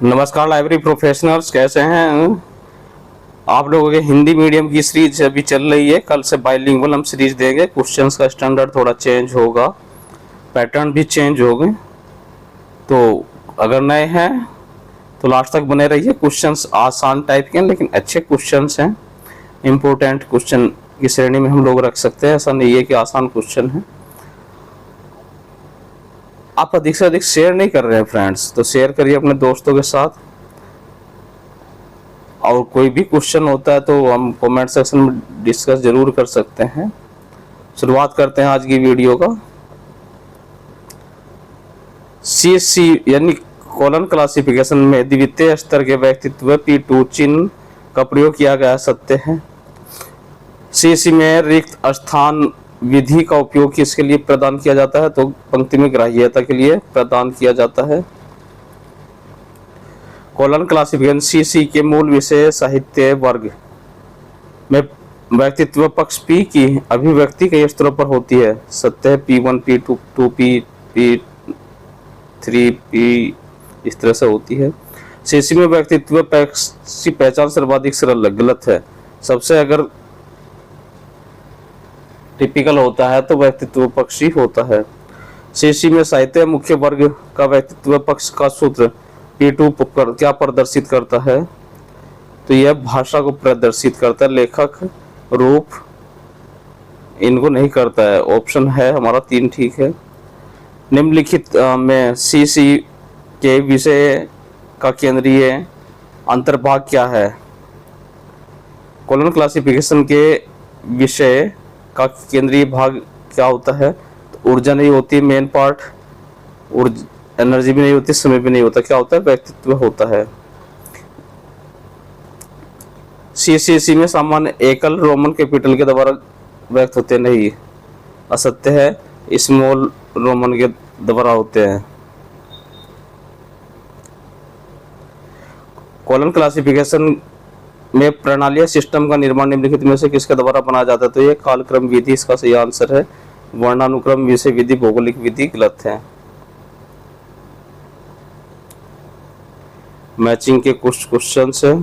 नमस्कार library professionals, कैसे हैं आप लोगों के? हिंदी मीडियम की सीरीज अभी चल रही है। कल से बाइलिंगुअल हम सीरीज देंगे। क्वेश्चंस का स्टैंडर्ड थोड़ा चेंज होगा, पैटर्न भी चेंज होंगे। तो अगर नए हैं तो लास्ट तक बने रहिए। क्वेश्चंस आसान टाइप के हैं लेकिन अच्छे क्वेश्चंस हैं। इम्पोर्टेंट क्वेश्चन की श्रेणी में हम लोग रख सकते हैं। ऐसा नहीं है कि आसान क्वेश्चन है। आप अधिक से अधिक शेयर नहीं कर रहे हैं फ्रेंड्स, तो शेयर करिए अपने दोस्तों के साथ। और कोई भी क्वेश्चन होता है तो हम कमेंट सेक्शन में डिस्कस जरूर कर सकते हैं। शुरुआत करते हैं आज की वीडियो का। CSC यानी कॉलन क्लासिफिकेशन में द्वितीय स्तर के व्यक्तित्व P2 चिन्ह का प्रयोग किया गया सत्य है। CSC में रिक्त स्थान विधि का उपयोग किसके लिए प्रदान किया जाता है? तो पंक्ति में ग्राह्यता के लिए प्रदान किया जाता है। कॉलन क्लासिफिकेशन CSC के मूल विषय साहित्य वर्ग में व्यक्तित्व पक्ष P की अभिव्यक्ति कई स्तरों पर होती है। सत्य है। P1 P2 2P P3 P इस तरह से होती है। CSC में व्यक्तित्व पक्ष की पहचान सर्वाधिक सरल गलत है। सबसे अगर टिपिकल होता है तो व्यक्तित्व पक्ष ही होता है। CSC में साहित्य मुख्य वर्ग का व्यक्तित्व पक्ष का सूत्र P2 क्या प्रदर्शित करता है? तो यह भाषा को प्रदर्शित करता है, लेखक रूप इनको नहीं करता है। ऑप्शन है हमारा 3 ठीक है। निम्नलिखित में CSC के विषय का केंद्रीय अंतर्भाग क्या है? कॉलन क्लासिफिकेशन के विषय का केंद्रीय भाग क्या होता है? तो ऊर्जा नहीं होती, मेन पार्ट एनर्जी भी नहीं होती, समय भी नहीं होता। क्या होता है? व्यक्तित्व होता है। CSC में सामान्य एकल रोमन कैपिटल के द्वारा व्यक्त होते नहीं, असत्य है। स्मॉल रोमन के द्वारा होते हैं। कॉलन क्लासिफिकेशन में प्रणाली सिस्टम का निर्माण निम्नलिखित में से किसके द्वारा बनाया जाता है? तो ये कालक्रम विधि इसका सही आंसर है। वर्णानुक्रम, विषय विधि, भौगोलिक विधि गलत है। मैचिंग के कुछ क्वेश्चंस है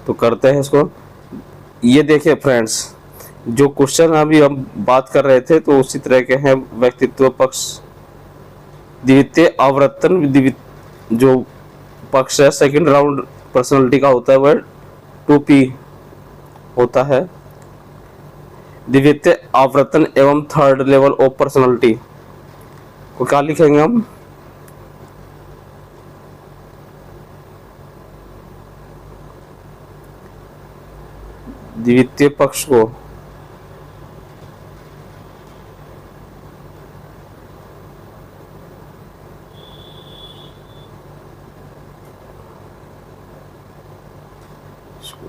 तो करते हैं इसको। ये देखिए फ्रेंड्स, जो क्वेश्चन अभी हम बात कर रहे थे तो उसी तरह के हैं। व्यक्तित्व पक्ष द्वितीय आवर्तन जो पक्ष है सेकंड राउंड पर्सनालिटी का होता है, वह 2P होता है। द्वितीय आवर्तन एवं थर्ड लेवल ऑफ पर्सनालिटी को क्या लिखेंगे हम? द्वितीय पक्ष को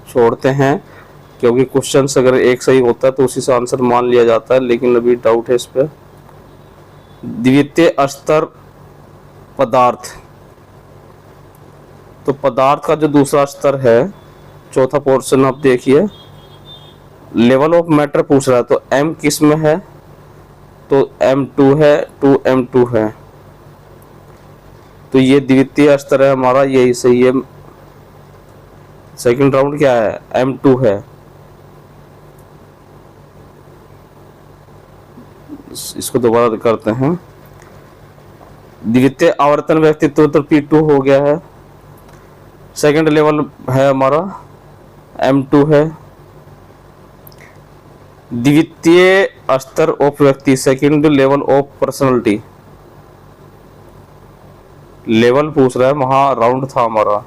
छोड़ते हैं, क्योंकि क्वेश्चन अगर एक सही होता है तो उसी से आंसर मान लिया जाता है, लेकिन अभी डाउट है इस पे। द्वितीय स्तर पदार्थ, तो पदार्थ का जो दूसरा स्तर है, चौथा पोर्शन आप देखिए, लेवल ऑफ मैटर पूछ रहा है। तो M किस में है? तो M2 है, 2M2 है। तो ये द्वितीय स्तर है हमारा, यही सही है। सेकंड राउंड क्या है? M2 है। इसको दोबारा करते हैं। द्वितीय आवर्तन व्यक्तित्व तो P2 हो गया है। सेकंड लेवल है हमारा M2 है। द्वितीय स्तर ऑफ व्यक्ति, second level of personality, level पूछ रहा है, वहां राउंड था हमारा।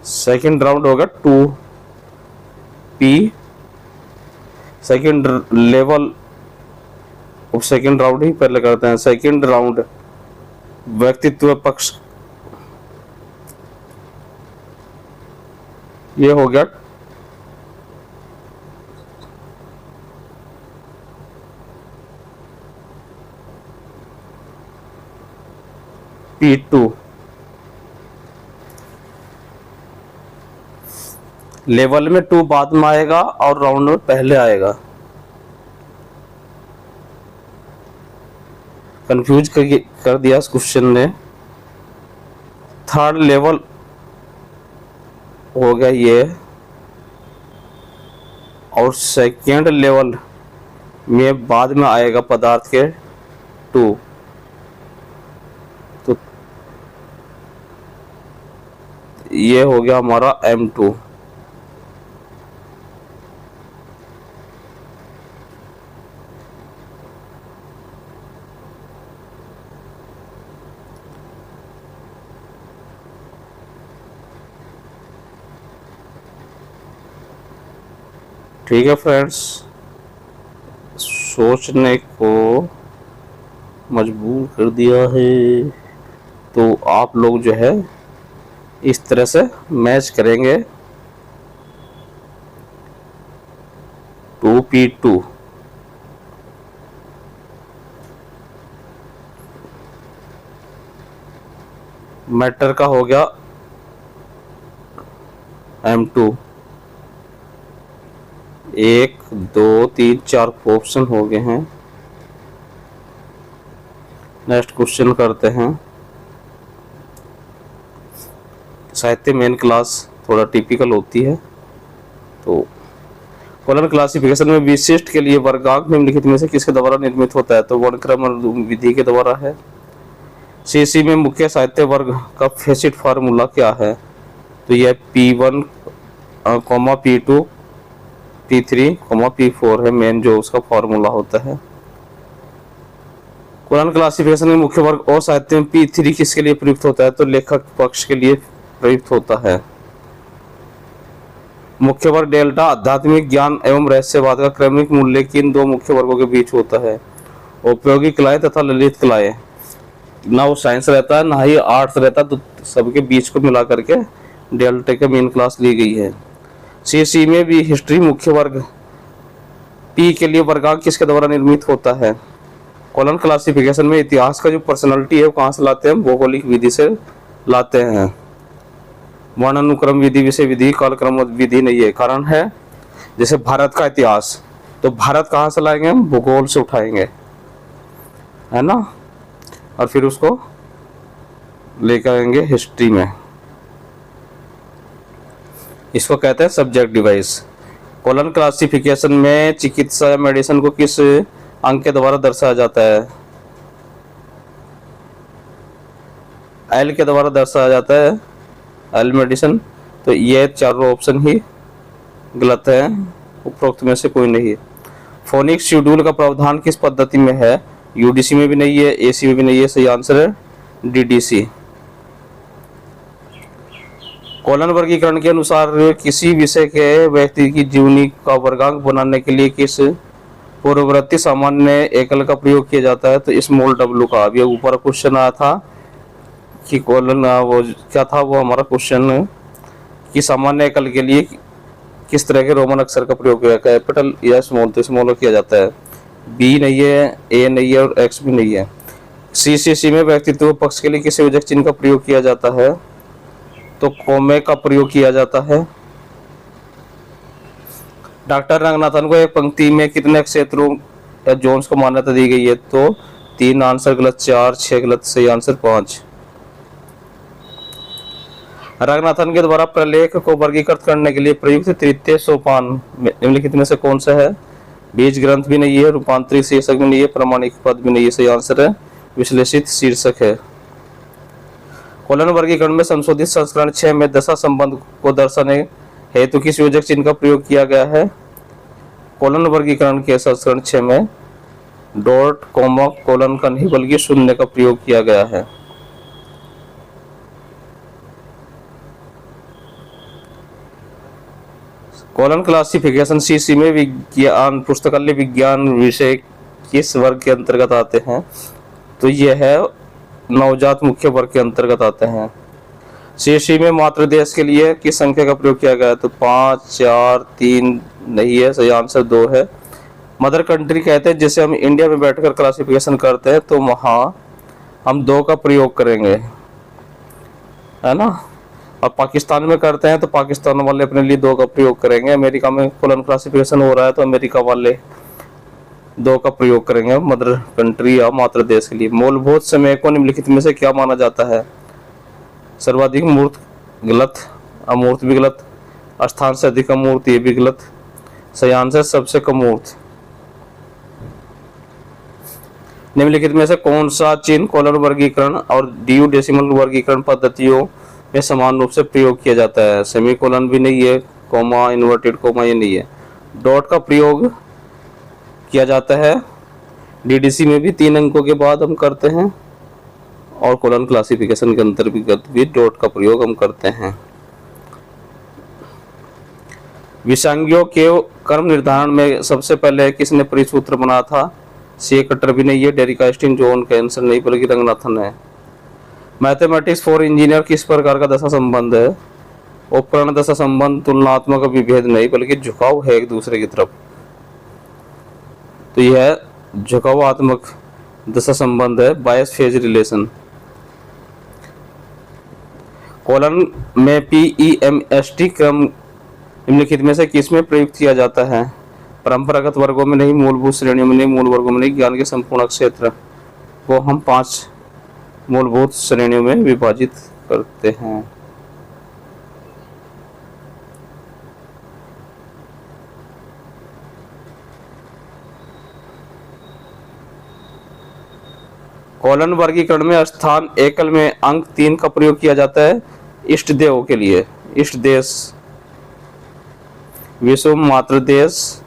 सेकंड राउंड होगा 2P, second level of second round ही पहले करते हैं। सेकंड राउंड व्यक्तित्व पक्ष ये हो गया P2। लेवल में 2 बाद में आएगा और राउंड में पहले आएगा। कंफ्यूज कर दिया इस क्वेश्चन ने। थर्ड लेवल हो गया ये, और सेकेंड लेवल में बाद में आएगा पदार्थ के 2। तो ये हो गया हमारा M2। ठीक है फ्रेंड्स, सोचने को मजबूर कर दिया है। तो आप लोग जो है इस तरह से मैच करेंगे 2p2। मैटर का हो गया M2। 1 2 3 4 ऑप्शन हो गए हैं। नेक्स्ट क्वेश्चन करते हैं। साहित्य मेन क्लास थोड़ा टिपिकल होती है। तो कॉलम क्लासिफिकेशन में विशिष्ट के लिए वर्गांक निम्नलिखित में से किसके द्वारा निर्मित होता है? तो वर्णक्रम विधि के द्वारा है। सीसी में मुख्य साहित्य वर्ग का फेसिट फार्मूला क्या है? तो यह P1, P2, P3, P4 है मेन जो उसका फार्मूला होता है। कुरान क्लासिफिकेशन में मुख्य वर्ग और साहित्य में P3 किसके लिए प्रयुक्त होता है? तो लेखक पक्ष के लिए प्रयुक्त होता है। मुख्य वर्ग डेल्टा आध्यात्मिक ज्ञान एवं रहस्यवाद का क्रमिक मूल्य किन 2 मुख्य वर्गों के बीच होता है? उपयोगी कलाएं तथा ललित कलाएं। ना वो साइंस रहता है ना ही आर्ट्स रहता है, तो सबके बीच को मिला करके डेल्टा के मेन क्लास ली गई है। सीसी में भी हिस्ट्री मुख्य वर्ग पी के लिए वर्गांक किसके द्वारा निर्मित होता है? कॉलम क्लासिफिकेशन में इतिहास का जो पर्सनालिटी है वो कहाँ से लाते हैं? भौगोलिक विधि से लाते हैं। वर्णानुक्रम विधि, विषय विधि, कालक्रम विधि नहीं है। कारण है जैसे भारत का इतिहास, तो भारत कहाँ से लाएंगे हम? भूगोल से उठाएंगे, है ना, और फिर उसको लेकर आएंगे हिस्ट्री में। इसको कहते हैं सब्जेक्ट डिवाइस। कॉलम क्लासिफिकेशन में चिकित्सा या मेडिसिन को किस अंक के द्वारा दर्शाया जाता है? एल के द्वारा दर्शाया जाता है, एल मेडिसिन। तो ये चारों ऑप्शन ही गलत है, उपरोक्त में से कोई नहीं है। फोनिक शेड्यूल का प्रावधान किस पद्धति में है? यूडीसी में भी नहीं है, एसी में भी नहीं है। सही आंसर है डीडीसी। कॉलन वर्गीकरण के अनुसार किसी विषय के व्यक्ति की जीवनी का वर्गांक बनाने के लिए किस पूर्ववर्ती सामान्य एकल का प्रयोग किया जाता है? तो स्मॉल डब्ल्यू का। अभी ऊपर क्वेश्चन आया था कि कॉलन वो क्या था, वो हमारा क्वेश्चन कि सामान्य एकल के लिए किस तरह के रोमन अक्षर का प्रयोग किया, कैपिटल या स्मॉल? तो स्मॉल किया जाता है। बी नहीं है, ए नहीं है और एक्स भी नहीं है। सीसीसी में व्यक्तित्व पक्ष के लिए किस योजक चिन्ह का प्रयोग किया जाता है? तो कोमे का प्रयोग किया जाता है। डॉक्टर रंगनाथन को एक पंक्ति में कितने क्षेत्रों या जोन्स को मान्यता दी गई है? तो 3 आंसर गलत, 4 6 गलत, सही आंसर 5। रंगनाथन के द्वारा प्रलेख को वर्गीकृत करने के लिए प्रयुक्त तृतीय सोपान निम्नलिखित में से कौन सा है? बीज ग्रंथ भी नहीं है, रूपांतरित शीर्षक भी नहीं है, प्रमाणिक पद भी नहीं है। सही आंसर है विश्लेषित शीर्षक है। कॉलन वर्गीकरण में संशोधित संस्करण 6 में दशा संबंध को दर्शाने हेतु किस योजक चिन्ह का प्रयोग किया गया है? कॉलन वर्गीकरण के संस्करण 6 में डॉट, कॉमा, कोलन का नहीं बल्कि शून्य का प्रयोग किया गया है। कॉलन क्लासिफिकेशन सीसी में विज्ञान पुस्तकालय विज्ञान विषय किस वर्ग के अंतर्गत आते हैं? तो यह है नवजात मुख्य वर्ग के अंतर्गत आते हैं। सीसी में मातृ देश के लिए किस संख्या का प्रयोग किया गया है? तो 5 4 3 नहीं है, सही आंसर 2 है। मदर कंट्री कहते हैं जैसे हम इंडिया में बैठकर क्लासिफिकेशन करते हैं, तो वहाँ हम 2 का प्रयोग करेंगे, है ना। और पाकिस्तान में करते हैं तो पाकिस्तान वाले अपने लिए 2 का प्रयोग करेंगे। अमेरिका में कोलन क्लासिफिकेशन हो रहा है तो अमेरिका वाले 2 का प्रयोग करेंगे मदर कंट्री या मातृ देश के लिए। मूलभूत समय को निम्नलिखित में से क्या माना जाता है? सर्वाधिक मूर्त गलत, अमूर्त भी गलत, स्थान से अधिक अमूर्त ये भी गलत, सयान से सबसे कम मूर्त। निम्नलिखित में से कौन सा चिन्ह कोलन वर्गीकरण और ड्यू डेसिमल वर्गीकरण पद्धतियों में समान रूप से प्रयोग किया जाता है? सेमीकोलन भी नहीं है, कोमा, इन्वर्टेड कोमा ये नहीं है। डॉट का प्रयोग किया जाता है डीडीसी में भी 3 अंकों के बाद हम करते हैं, और कोलन क्लासिफिकेशन के अंतर्गत भी डॉट का प्रयोग हम करते हैं। विसंज्ञों के कर्म निर्धारण में सबसे पहले किसने परिसूत्र बनाया था? सी कटर भी नहीं है, डेरिकास्टिन, जॉन कैंसर नहीं बल्कि रंगनाथन है। मैथमेटिक्स फॉर इंजीनियर किस प्रकार का दशा संबंध है? उपकरण दशा संबंध, तुलनात्मक विभेद नहीं बल्कि झुकाव है एक दूसरे की तरफ, तो यह झुकावात्मक दशा संबंध है, बायस फेज रिलेशन। कोलन में PEMST क्रम निम्नलिखित में से किस में प्रयुक्त किया जाता है? परंपरागत वर्गों में नहीं, मूलभूत श्रेणियों में नहीं, मूल वर्गों में नहीं। ज्ञान के संपूर्ण क्षेत्र को हम 5 मूलभूत श्रेणियों में विभाजित करते हैं। कोलन वर्गीकरण में स्थान एकल में अंक 3 का प्रयोग किया जाता है इष्ट देव के लिए। इष्ट देश, विश्व मातृ देश,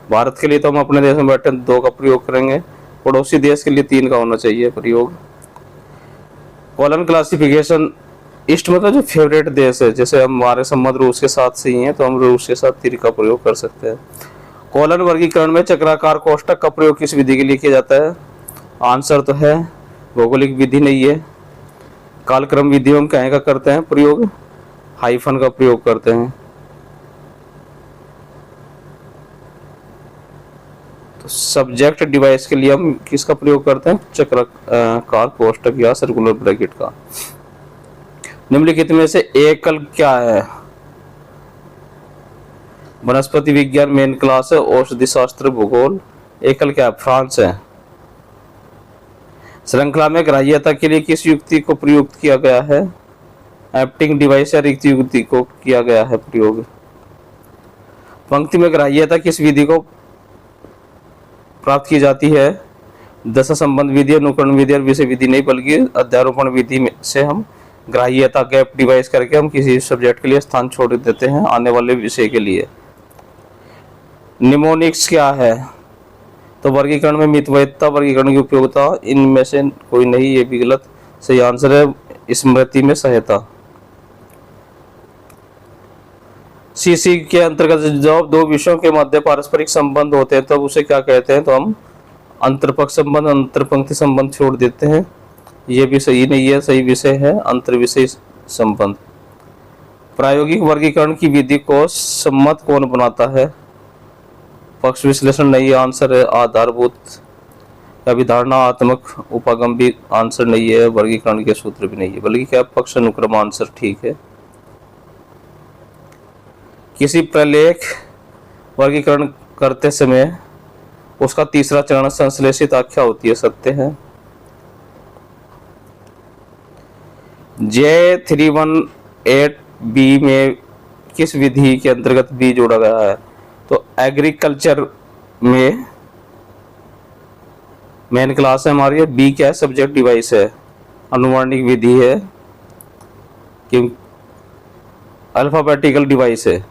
भारत के लिए तो हम अपने देश में बैठे 2 का प्रयोग करेंगे, पड़ोसी देश के लिए 3 का होना चाहिए प्रयोग। कोलन क्लासिफिकेशन, इष्ट मतलब जो फेवरेट देश है, जैसे हमारे संबंध रूस के साथ से ही हैं तो हम रूस के साथ 3 का प्रयोग कर सकते हैं। कोलन वर्गीकरण में चक्राकार कोष्ठक का प्रयोग किस विधि के लिए किया जाता है? आंसर तो है भौगोलिक विधि नहीं है, कालक्रम विधि हम कहीं का करते हैं प्रयोग? हाइफन का प्रयोग करते हैं। तो सब्जेक्ट डिवाइस के लिए हम किसका प्रयोग करते हैं? चक्राकार कोष्ठक या सर्कुलर ब्रैकेट का। निम्नलिखित में से एकल क्या है? वनस्पति विज्ञान मेन क्लास है, औषधि शास्त्र, भूगोल। एकल क्या है? फ्रांस है। श्रृंखला में ग्राह्यता के लिए किस युक्ति को प्रयुक्त किया गया है? एप्टिंग डिवाइस या रिक्त युक्ति को किया गया है प्रयोग। पंक्ति में ग्राह्यता किस विधि को प्राप्त की जाती है? दशा संबंध विधि, अनुकरण विधि और विषय विधि नहीं बल्कि अध्यारोपण विधि में से हम ग्राह्यता गैप डिवाइस करके हम किसी सब्जेक्ट के लिए स्थान छोड़ देते हैं आने वाले विषय के लिए। निमोनिक्स क्या है? तो वर्गीकरण में मितव्ययिता, वर्गीकरण की उपयोगिता, इनमें से कोई नहीं, ये भी गलत। सही आंसर है स्मृति में सहायता। सीसी के अंतर्गत जब 2 विषयों के मध्य पारस्परिक संबंध होते हैं तब उसे क्या कहते हैं? तो हम अंतरपक्ष संबंध, अंतरपंक्ति संबंध छोड़ देते हैं, ये भी सही नहीं है। सही विषय है अंतर्विषय संबंध। प्रायोगिक वर्गीकरण की विधि को सम्मत कौन बनाता है? पक्ष विश्लेषण नहीं, आंसर है आधारभूत अभिधारणात्मक उपागम भी आंसर नहीं है। वर्गीकरण के सूत्र भी नहीं है बल्कि क्या पक्ष अनुक्रम आंसर ठीक है। किसी प्रलेख वर्गीकरण करते समय उसका तीसरा चरण संश्लेषित आख्या होती है, सत्य है। J318B में किस विधि के अंतर्गत बी जोड़ा गया है? तो एग्रीकल्चर में मेन क्लास है हमारी, बी क्या है? सब्जेक्ट डिवाइस है, अनुवर्णिक विधि है कि अल्फाबेटिकल डिवाइस है।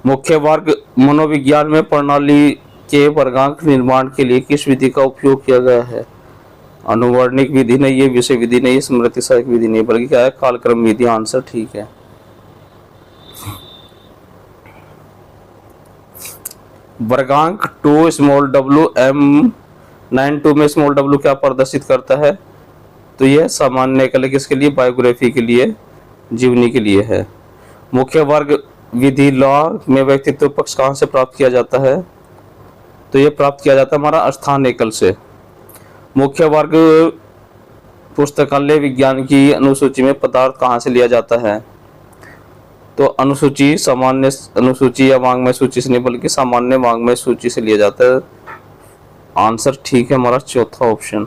मुख्य वर्ग मनोविज्ञान में प्रणाली के वर्गांक निर्माण के लिए किस विधि का उपयोग किया गया है? अनुवर्णिक विधि नहीं है, विषय विधि नहीं है, स्मृति सहायक विधि नहीं बल्कि क्या है? कालक्रम विधि आंसर ठीक है। वर्गांक 2 स्मॉल w M92 में स्मॉल w क्या प्रदर्शित करता है? तो यह सामान्य एकल किसके लिए? बायोग्राफी के लिए, जीवनी के लिए है। मुख्य वर्ग विधि लॉ में व्यक्तित्व पक्ष कहाँ से प्राप्त किया जाता है? तो यह प्राप्त किया जाता है हमारा स्थान एकल से। मुख्य वर्ग पुस्तकालय विज्ञान की अनुसूची में पदार्थ कहाँ से लिया जाता है? तो अनुसूची सामान्य अनुसूची या वांग्मय सूची से नहीं बल्कि सामान्य वांग्मय सूची से लिया जाता है। आंसर ठीक है हमारा चौथा ऑप्शन।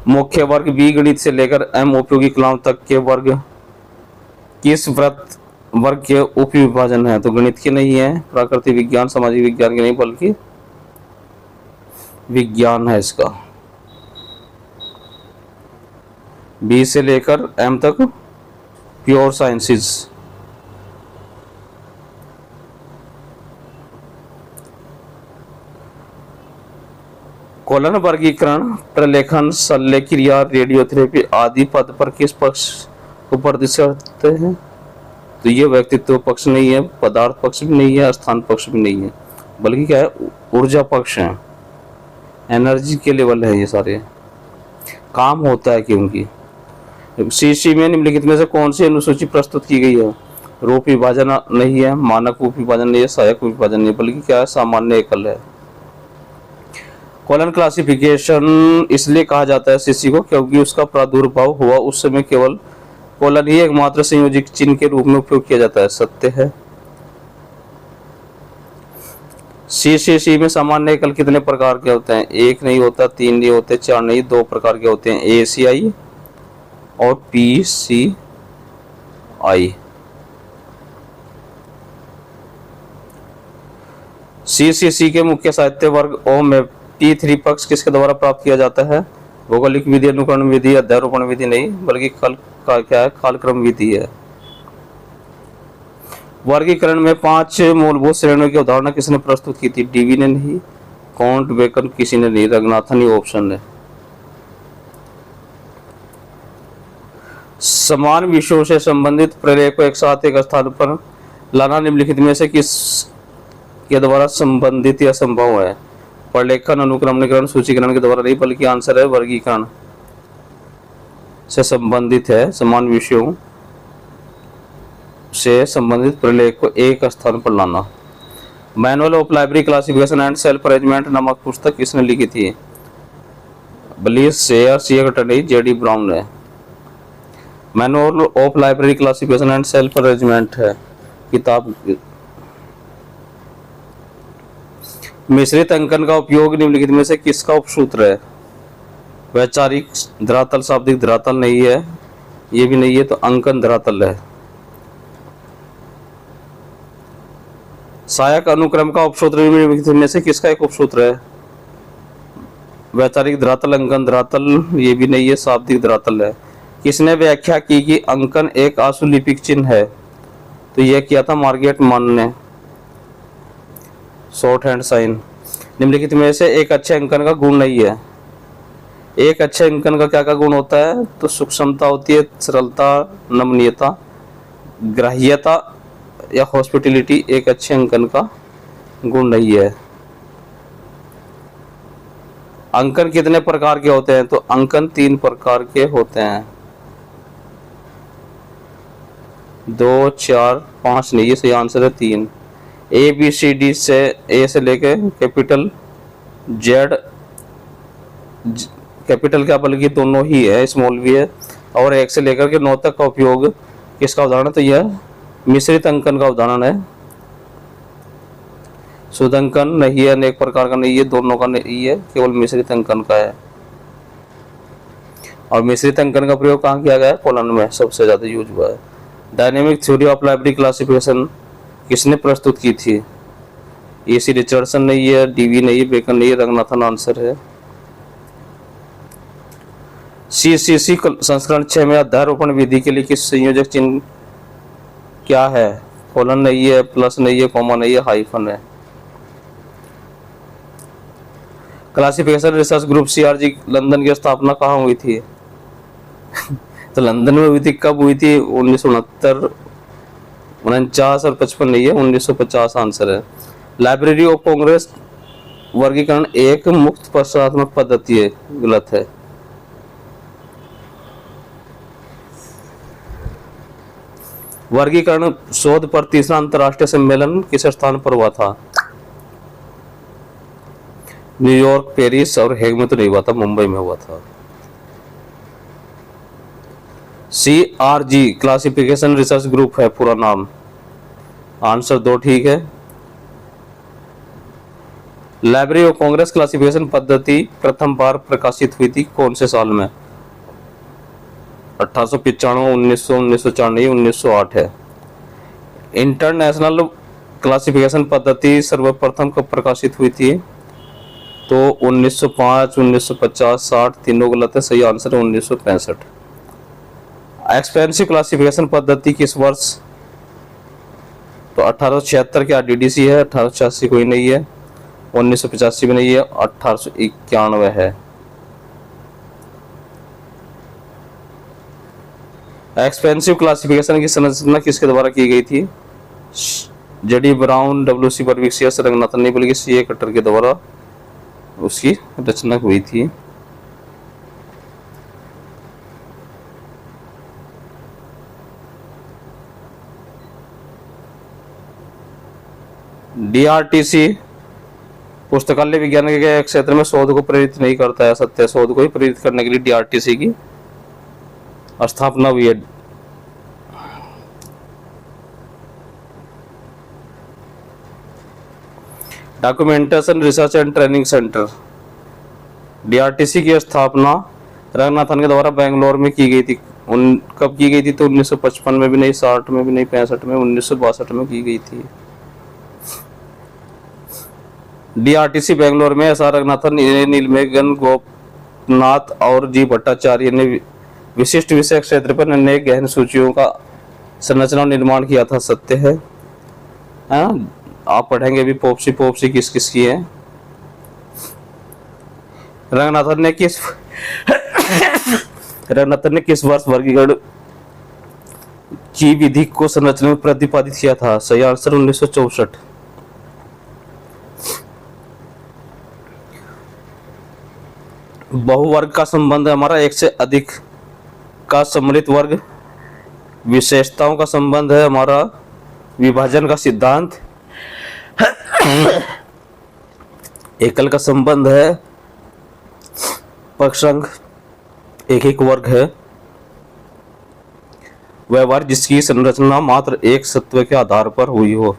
मुख्य वर्ग बी गणित से लेकर एम उपयोगी कलाम तक के वर्ग किस वर्ग के उपविभाजन है? तो गणित के नहीं है, प्राकृतिक विज्ञान सामाजिक विज्ञान के नहीं बल्कि विज्ञान है इसका। बी से लेकर एम तक प्योर साइंसेस। कोलन वर्गीकरण प्रलेखन शल्य क्रिया रेडियोथेरेपी आदि पद पर किस पक्ष को प्रदर्शित करते हैं? तो ये व्यक्तित्व पक्ष नहीं है, पदार्थ पक्ष भी नहीं है, स्थान पक्ष भी नहीं है, बल्कि क्या है ऊर्जा पक्ष है, एनर्जी के लेवल है। ये सारे काम होता है क्योंकि सीसी में निम्नलिखित में से कौन सी अनुसूची प्रस्तुत की गई है? रूप विभाजन नहीं है, मानक उप विभाजन नहीं है, सहायक उप विभाजन नहीं है, बल्कि क्या है सामान्य एकल है। कोलन क्लासिफिकेशन इसलिए कहा जाता है सीसी को क्योंकि उसका प्रादुर्भाव हुआ उस समय केवल कोलन ही एकमात्र संयोजक चिन्ह के रूप में उपयोग किया जाता है। सत्य है। सी में सामान्य एकल कितने प्रकार के होते हैं? एक नहीं होता, तीन नहीं होते, चार नहीं, दो प्रकार के होते हैं, ACI और PCI। CCC के मुख्य साहित्य वर्ग ओ में T3 पक्ष किसके द्वारा प्राप्त किया जाता है? भौगोलिक विधि, अनुकरण विधि, अध्यारोपण विधि नहीं बल्कि कालक्रम विधि है। वर्गीकरण में 5 मूलभूत श्रेणियों की उदाहरण किसने प्रस्तुत की थी? डीवी ने नहीं, काउंट बेकन किसी ने नहीं, रंगनाथन ही ऑप्शन है। समान विषयों से संबंधित प्रलेख को एक साथ एक स्थान पर लाना निम्नलिखित में से किस के द्वारा संबंधित या संभव है? प्रलेखन, अनुक्रमणीकरण, सूचीकरण के द्वारा नहीं बल्कि आंसर है वर्गीकरण से संबंधित है। समान विषयों से संबंधित प्रलेख को एक स्थान पर लाना। Manual of library classification and self arrangement नामक पुस्तक किसने लिखी थी? ब्लीस शेयर टंडई JD ब्राउन है। Manual of library classification and self arrangement है किताब। मिश्रित अंकन का उपयोग निम्नलिखित में से किसका उपसूत्र है? वैचारिक धरातल, शाब्दिक धरातल नहीं है, ये भी नहीं है, तो अंकन धरातल है। सहायक अनुक्रम का उपसूत्र निम्नलिखित में से किसका एक उपसूत्र है? वैचारिक धरातल, अंकन धरातल, ये भी नहीं है, शाब्दिक धरातल है। किसने व्याख्या की कि अंकन एक आशुलिपिक चिन्ह है? तो यह किया था मार्गेट मान ने। Shorthand sign. निम्नलिखित में से एक अच्छे अंकन का गुण नहीं है। एक अच्छे अंकन का क्या गुण होता है? तो सूक्ष्मता होती है, सरलता, नमनीयता, ग्राह्यता या हॉस्पिटलिटी एक अच्छे अंकन का गुण नहीं है। अंकन कितने प्रकार के होते हैं? तो अंकन 3 प्रकार के होते हैं। 2, 4, 5 नहीं, ये सही आंसर है 3। ABCD से A से लेके कैपिटल Z, कैपिटल क्या बल्कि दोनों ही है, स्मॉल भी है, और 1 से लेकर के 9 तक का उपयोग किसका उदाहरण है? तो यह मिश्रित अंकन का उदाहरण है। शुद्ध अंकन नहीं है, अनेक प्रकार का नहीं है, दोनों का नहीं है, केवल मिश्रित अंकन का है। और मिश्रित अंकन का प्रयोग कहाँ किया गया है? कोलन में सबसे ज्यादा यूज हुआ है। Dynamic theory of library classification किसने प्रस्तुत की थी? AC रिचर्डसन नहीं है, DV नहीं है, बेकन नहीं है, रंगनाथन आंसर है। CCC संस्करण 6 में अध्यारोपण विधि के लिए किस संयोजक चिन्ह क्या है? कोलन नहीं है, प्लस नहीं है, कॉमा नहीं है, हाइफन है। Classification research group CRG London की स्थापना कहाँ हुई थी? तो लंदन में हुई थी। कब हुई थी? 1969, 49 और 55 नहीं है, 1950 आंसर है। लाइब्रेरी ऑफ कांग्रेस वर्गीकरण एक मुक्त प्रश्नात्मक पद्धति है, गलत है। वर्गीकरण शोध पर तीसरा अंतर्राष्ट्रीय सम्मेलन किस स्थान पर हुआ था? न्यूयॉर्क, पेरिस और हेग में तो नहीं हुआ था, मुंबई में हुआ था। CRG क्लासिफिकेशन रिसर्च ग्रुप है पूरा नाम। आंसर 2 ठीक है। लाइब्रेरी ऑफ कांग्रेस क्लासिफिकेशन पद्धति प्रथम बार प्रकाशित हुई थी कौन से साल में? 1895, 1900, 1994, 1908 है। इंटरनेशनल क्लासिफिकेशन पद्धति सर्वप्रथम कब प्रकाशित हुई थी? तो 1905, 1950, 60 तीनों गलत है, सही आंसर है 1965। एक्सपेंसिव क्लासिफिकेशन पद्धति किस वर्ष? तो 1876 की RDDC है, 1886 कोई नहीं है, 1985 में नहीं है, 1891 है। एक्सपेंसिव क्लासिफिकेशन की संरचना किसके द्वारा की गई थी? JD brown, WC बर्विक, CS Ranganathan नहीं बल्कि CA कटर के द्वारा उसकी रचना हुई थी। DRTC पुस्तकालय विज्ञान के क्षेत्र में शोध को प्रेरित नहीं करता है, सत्य। शोध को ही प्रेरित करने के लिए DRTC की स्थापना हुई है। Documentation research and training centre, DRTC की स्थापना रंगनाथन के द्वारा बेंगलोर में की गई थी। कब की गई थी? तो 1955 में भी नहीं, 60 में भी नहीं, 65 में, 1962 में की गई थी। DRTC बेंगलोर में SR रंगनाथन, नीलमेघन, गोपनाथ और जी भट्टाचार्य ने विशिष्ट विषय क्षेत्र पर अनेक गहन सूचियों का संरचना निर्माण किया था, सत्य है। आप पढ़ेंगे भी पोप्सी किस किस की है। रंगनाथन ने किस वर्ष वर्गीकरण की विधि को संरचना में प्रतिपादित किया था? सही आंसर 1964। बहुवर्ग का संबंध है हमारा, एक से अधिक का सम्मिलित वर्ग। विशेषताओं का संबंध है हमारा विभाजन का सिद्धांत। एकल का संबंध है पक्षांग, एक एक वर्ग है। वह वर्ग जिसकी संरचना मात्र एक सत्व के आधार पर हुई हो।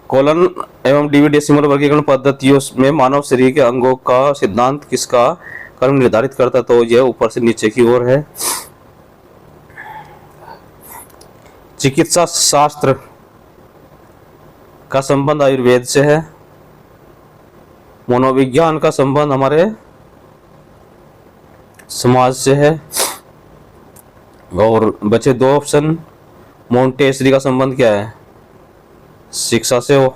कोलन एवं डिवी डेसिमल वर्गीकरण पद्धतियों में मानव शरीर के अंगों का सिद्धांत किसका क्रम निर्धारित करता? तो यह ऊपर से नीचे की ओर है। चिकित्सा शास्त्र का संबंध आयुर्वेद से है। मनोविज्ञान का संबंध हमारे समाज से है। और बचे 2 ऑप्शन। मोंटेसरी का संबंध क्या है? शिक्षा से हो।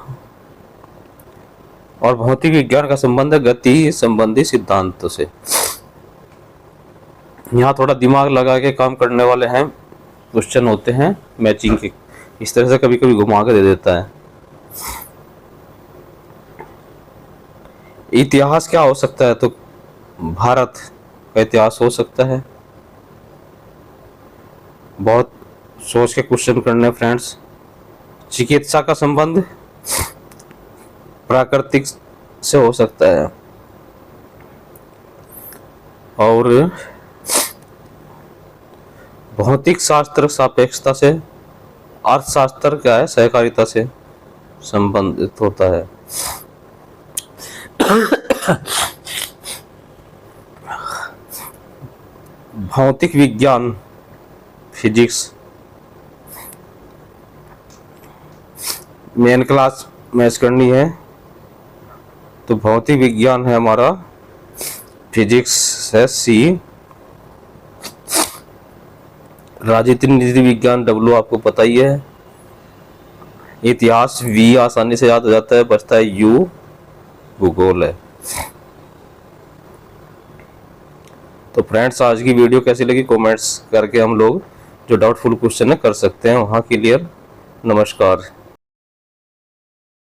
और भौतिक विज्ञान का संबंध है गति संबंधी सिद्धांतों से। यहाँ थोड़ा दिमाग लगा के काम करने वाले हैं, क्वेश्चन होते हैं मैचिंग के, इस तरह से कभी कभी घुमा के दे देता है। इतिहास क्या हो सकता है? तो भारत का इतिहास हो सकता है। बहुत सोच के क्वेश्चन करने फ्रेंड्स। चिकित्सा का संबंध प्राकृतिक से हो सकता है। और भौतिक शास्त्र सापेक्षता से, अर्थशास्त्र क्या है? सहकारिता से संबंधित होता है। भौतिक विज्ञान, फिजिक्स, मेन क्लास मैच करनी है तो भौतिक विज्ञान है हमारा, फिजिक्स है C, राजनीति विज्ञान W आपको पता ही है। इतिहास V आसानी से याद हो जाता है, बचता है U, भूगोल है। तो फ्रेंड्स आज की वीडियो कैसी लगी कमेंट्स करके हम लोग जो डाउटफुल क्वेश्चन है कर सकते हैं वहाँ। क्लियर। नमस्कार।